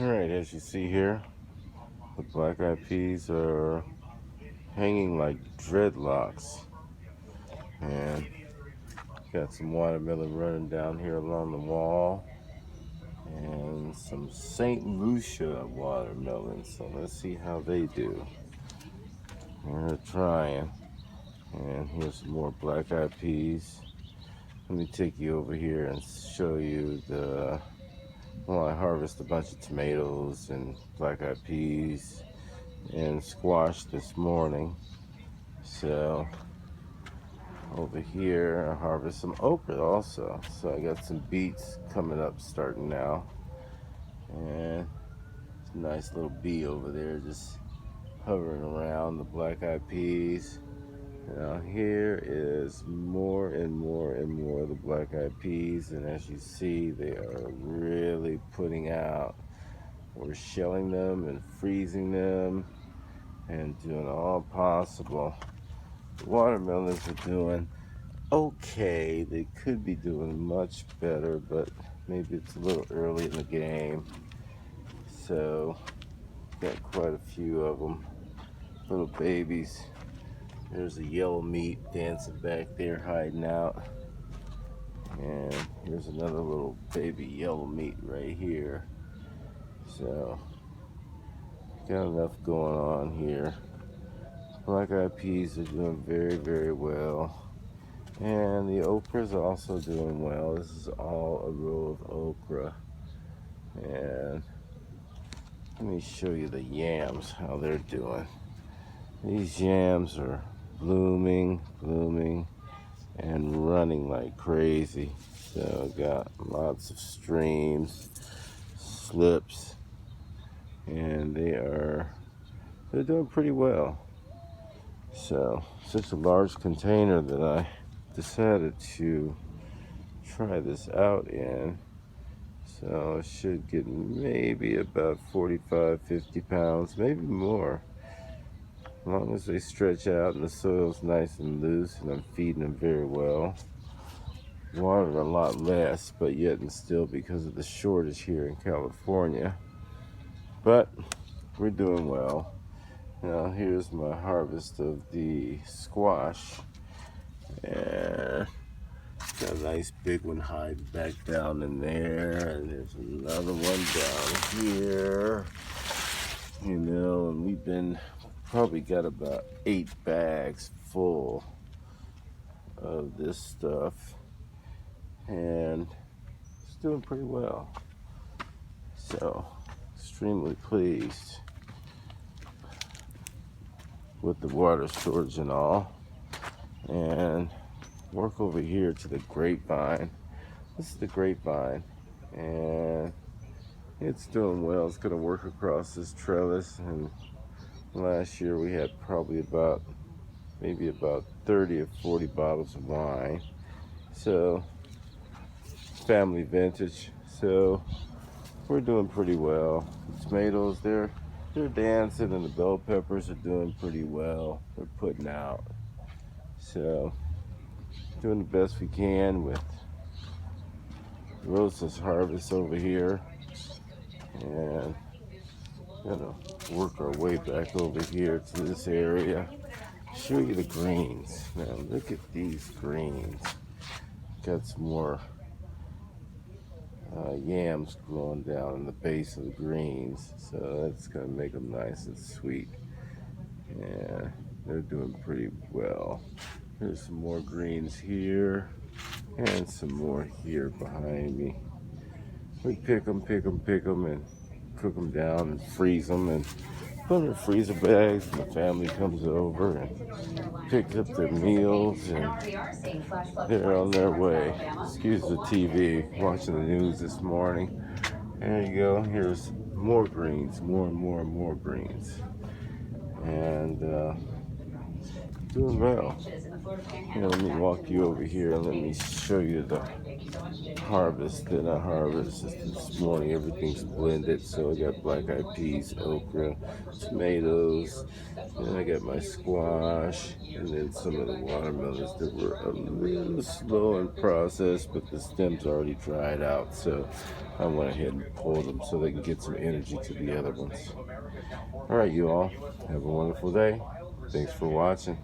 Alright, as you see here, the black eyed peas are hanging like dreadlocks. And got some watermelon running down here along the wall. And some St. Lucia watermelon. So let's see how they do. They're trying. And here's some more black eyed peas. Let me take you over here and show you I harvest a bunch of tomatoes and black eyed peas and squash this morning. So over here I harvest some okra also. So I got some beets coming up starting now. And it's a nice little bee over there just hovering around the black eyed peas. Now here is more and more and more of the black eyed peas, and as you see, they are really putting out. We're shelling them and freezing them and doing all possible. The watermelons are doing okay. They could be doing much better, but maybe it's a little early in the game. So got quite a few of them, little babies. There's a yellow meat dancing back there hiding out. And here's another little baby yellow meat right here. So got enough going on here. Black eyed peas are doing very, very well. And the okra is also doing well. This is all a row of okra. And let me show you the yams, how they're doing. These yams are blooming, and running like crazy. So got lots of streams, slips, and they're doing pretty well. So such a large container that I decided to try this out in. So I should get maybe about 45, 50 pounds, maybe more. As long as they stretch out and the soil's nice and loose and I'm feeding them very well. Water a lot less, but yet and still because of the shortage here in California. But we're doing well. Now here's my harvest of the squash. And got a nice big one hiding back down in there. And there's another one down here. And we've probably got about 8 bags full of this stuff. And it's doing pretty well. So, extremely pleased with the water storage and all. And work over here to the grapevine. This is the grapevine. And it's doing well. It's going to work across this trellis. And last year we had probably maybe about 30 or 40 bottles of wine. So, family vintage. So, we're doing pretty well. The tomatoes, they're dancing, and the bell peppers are doing pretty well. They're putting out. So, doing the best we can with Rosa's harvest over here. And gonna work our way back over here to this area. Show you the greens. Now look at these greens. Got some more yams growing down in the base of the greens, so that's gonna make them nice and sweet. Yeah, they're doing pretty well. There's some more greens here and some more here behind me. We pick them, and cook them down and freeze them and put them in freezer bags, and the family comes over and picks up their meals, and they're on their way. Excuse the TV, watching the news this morning. There you go. Here's more greens, more and more and more greens. And doing well. Let me walk you over here and let me show you the harvest. Then I harvest this morning. Everything's blended. So I got black eyed peas, okra, tomatoes. Then I got my squash, and then some of the watermelons that were a little slow in process, but the stems already dried out. So I went ahead and pulled them so they can get some energy to the other ones. All right, you all, have a wonderful day. Thanks for watching.